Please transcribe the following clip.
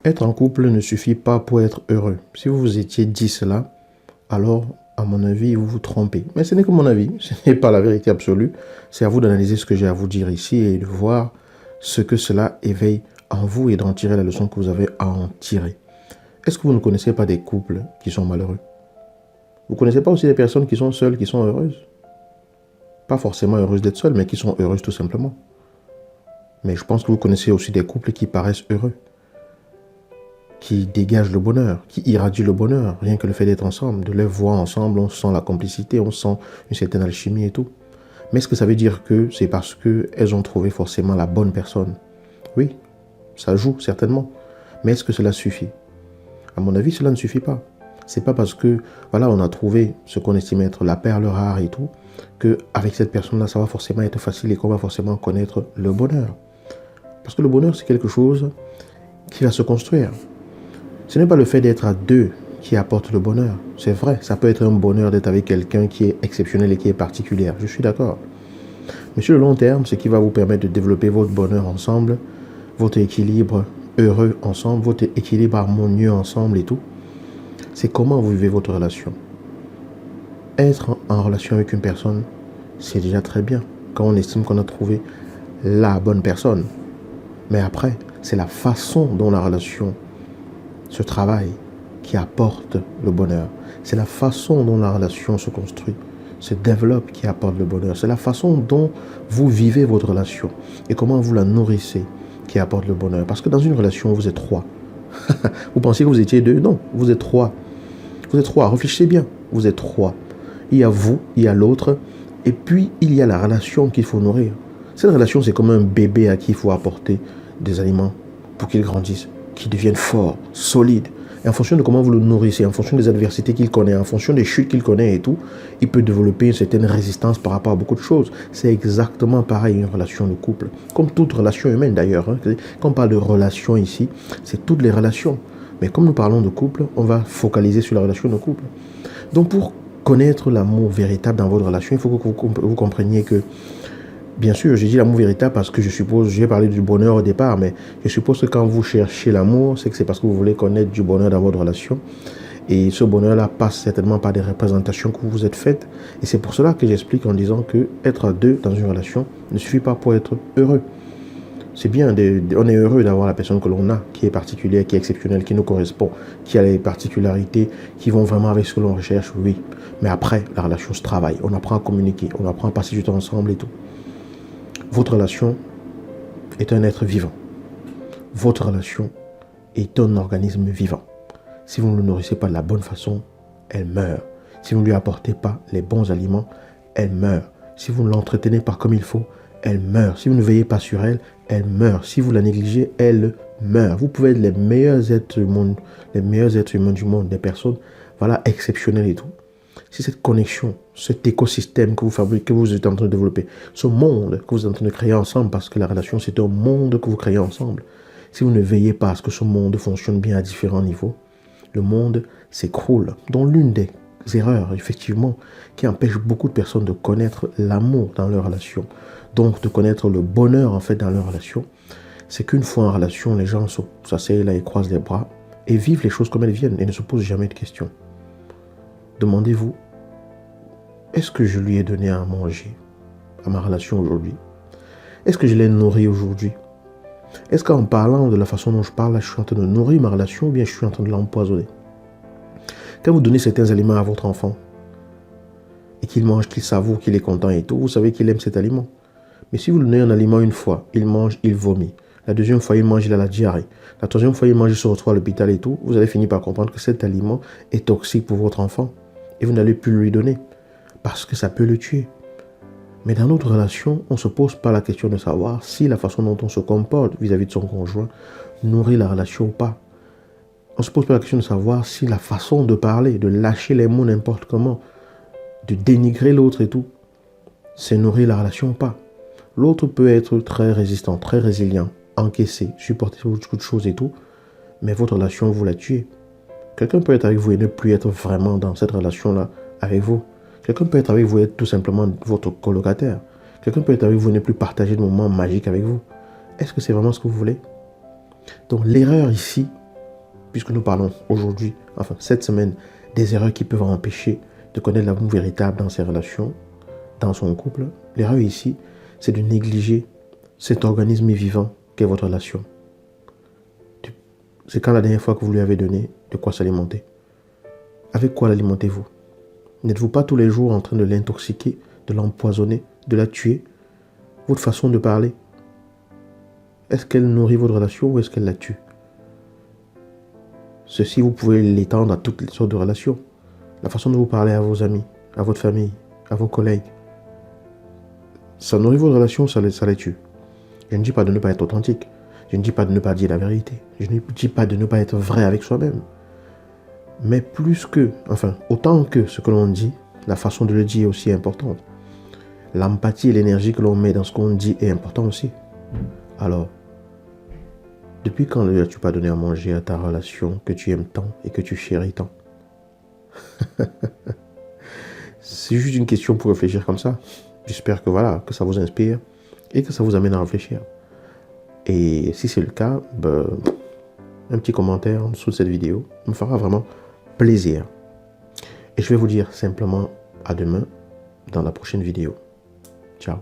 Être en couple ne suffit pas pour être heureux. Si vous vous étiez dit cela, alors, à mon avis, vous vous trompez. Mais ce n'est que mon avis, ce n'est pas la vérité absolue. C'est à vous d'analyser ce que j'ai à vous dire ici et de voir ce que cela éveille en vous et d'en tirer la leçon que vous avez à en tirer. Est-ce que vous ne connaissez pas des couples qui sont malheureux? Vous ne connaissez pas aussi des personnes qui sont seules, qui sont heureuses? Pas forcément heureuses d'être seules, mais qui sont heureuses tout simplement. Mais je pense que vous connaissez aussi des couples qui paraissent heureux, qui dégagent le bonheur, qui irradient le bonheur. Rien que le fait d'être ensemble, de les voir ensemble, on sent la complicité, on sent une certaine alchimie et tout. Mais est-ce que ça veut dire que c'est parce qu'elles ont trouvé forcément la bonne personne? Oui, ça joue certainement. Mais est-ce que cela suffit? À mon avis, cela ne suffit pas. C'est pas parce que, voilà, on a trouvé ce qu'on estime être la perle rare et tout, qu'avec cette personne-là, ça va forcément être facile et qu'on va forcément connaître le bonheur. Parce que le bonheur, c'est quelque chose qui va se construire. Ce n'est pas le fait d'être à deux qui apporte le bonheur. C'est vrai, ça peut être un bonheur d'être avec quelqu'un qui est exceptionnel et qui est particulier. Je suis d'accord. Mais sur le long terme, ce qui va vous permettre de développer votre bonheur ensemble, votre équilibre heureux ensemble, votre équilibre harmonieux ensemble et tout, c'est comment vous vivez votre relation. Être en relation avec une personne, c'est déjà très bien. Quand on estime qu'on a trouvé la bonne personne. Mais après, c'est la façon dont la relation se travaille qui apporte le bonheur. C'est la façon dont la relation se construit, se développe qui apporte le bonheur. C'est la façon dont vous vivez votre relation et comment vous la nourrissez qui apporte le bonheur. Parce que dans une relation, vous êtes trois. Vous pensiez que vous étiez deux? Non, vous êtes trois. Vous êtes trois. Réfléchissez bien. Vous êtes trois. Il y a vous, il y a l'autre, et puis il y a la relation qu'il faut nourrir. Cette relation, c'est comme un bébé à qui il faut apporter des aliments pour qu'il grandisse, qu'il devienne fort, solide. Et en fonction de comment vous le nourrissez, en fonction des adversités qu'il connaît, en fonction des chutes qu'il connaît et tout, il peut développer une certaine résistance par rapport à beaucoup de choses. C'est exactement pareil une relation de couple. Comme toute relation humaine d'ailleurs. Quand on parle de relation ici, c'est toutes les relations. Mais comme nous parlons de couple, on va focaliser sur la relation de couple. Donc pour connaître l'amour véritable dans votre relation, il faut que vous compreniez que, bien sûr, j'ai dit l'amour véritable parce que je suppose, j'ai parlé du bonheur au départ, mais je suppose que quand vous cherchez l'amour, c'est que c'est parce que vous voulez connaître du bonheur dans votre relation. Et ce bonheur-là passe certainement par des représentations que vous vous êtes faites. Et c'est pour cela que j'explique en disant que être à deux dans une relation ne suffit pas pour être heureux. C'est bien, on est heureux d'avoir la personne que l'on a, qui est particulière, qui est exceptionnelle, qui nous correspond, qui a les particularités qui vont vraiment avec ce que l'on recherche, oui. Mais après, la relation se travaille. On apprend à communiquer, on apprend à passer du temps ensemble et tout. Votre relation est un être vivant. Votre relation est un organisme vivant. Si vous ne le nourrissez pas de la bonne façon, elle meurt. Si vous ne lui apportez pas les bons aliments, elle meurt. Si vous ne l'entretenez pas comme il faut, elle meurt. Si vous ne veillez pas sur elle, elle meurt. Si vous la négligez, elle meurt. Vous pouvez être les meilleurs êtres humains du monde, des personnes, voilà, exceptionnelles et tout. Si cette connexion, cet écosystème que vous fabriquez, que vous êtes en train de développer, ce monde que vous êtes en train de créer ensemble, parce que la relation, c'est un monde que vous créez ensemble. Si vous ne veillez pas à ce que ce monde fonctionne bien à différents niveaux, le monde s'écroule. Donc l'une des erreurs, effectivement, qui empêche beaucoup de personnes de connaître l'amour dans leur relation, donc de connaître le bonheur, en fait, dans leur relation, c'est qu'une fois en relation, les gens s'asseyent là et croisent les bras et vivent les choses comme elles viennent et ne se posent jamais de questions. Demandez-vous, est-ce que je lui ai donné à manger à ma relation aujourd'hui? Est-ce que je l'ai nourri aujourd'hui? Est-ce qu'en parlant de la façon dont je parle, là, je suis en train de nourrir ma relation ou bien je suis en train de l'empoisonner? Quand vous donnez certains aliments à votre enfant et qu'il mange, qu'il savoure, qu'il est content et tout, vous savez qu'il aime cet aliment. Mais si vous lui donnez un aliment une fois, il mange, il vomit. La deuxième fois, il mange, il a la diarrhée. La troisième fois, il mange, il se retrouve à l'hôpital et tout. Vous allez finir par comprendre que cet aliment est toxique pour votre enfant. Et vous n'allez plus lui donner. Parce que ça peut le tuer. Mais dans notre relation, on ne se pose pas la question de savoir si la façon dont on se comporte vis-à-vis de son conjoint nourrit la relation ou pas. On ne se pose pas la question de savoir si la façon de parler, de lâcher les mots n'importe comment, de dénigrer l'autre et tout, c'est nourrir la relation ou pas. L'autre peut être très résistant, très résilient, encaisser, supporter beaucoup de choses et tout, mais votre relation, vous la tuez. Quelqu'un peut être avec vous et ne plus être vraiment dans cette relation-là avec vous. Quelqu'un peut être avec vous et être tout simplement votre colocataire. Quelqu'un peut être avec vous et ne plus partager de moments magiques avec vous. Est-ce que c'est vraiment ce que vous voulez? Donc l'erreur ici, puisque nous parlons aujourd'hui, enfin cette semaine, des erreurs qui peuvent empêcher de connaître l'amour véritable dans ses relations, dans son couple, l'erreur ici, c'est de négliger cet organisme vivant qu'est votre relation. C'est quand la dernière fois que vous lui avez donné de quoi s'alimenter. Avec quoi l'alimentez-vous? N'êtes-vous pas tous les jours en train de l'intoxiquer, de l'empoisonner, de la tuer? Votre façon de parler, est-ce qu'elle nourrit votre relation ou est-ce qu'elle la tue? Ceci, vous pouvez l'étendre à toutes les sortes de relations. La façon de vous parler à vos amis, à votre famille, à vos collègues. Ça nourrit votre relation, ça les tue. Je ne dis pas de ne pas être authentique. Je ne dis pas de ne pas dire la vérité. Je ne dis pas de ne pas être vrai avec soi-même. Mais plus que, enfin, autant que ce que l'on dit, la façon de le dire est aussi importante. L'empathie et l'énergie que l'on met dans ce qu'on dit est important aussi. Alors, depuis quand ne lui as-tu pas donné à manger à ta relation que tu aimes tant et que tu chéris tant? C'est juste une question pour réfléchir comme ça. J'espère que voilà, que ça vous inspire et que ça vous amène à réfléchir. Et si c'est le cas, un petit commentaire en dessous de cette vidéo me fera vraiment plaisir. Et je vais vous dire simplement à demain dans la prochaine vidéo. Ciao.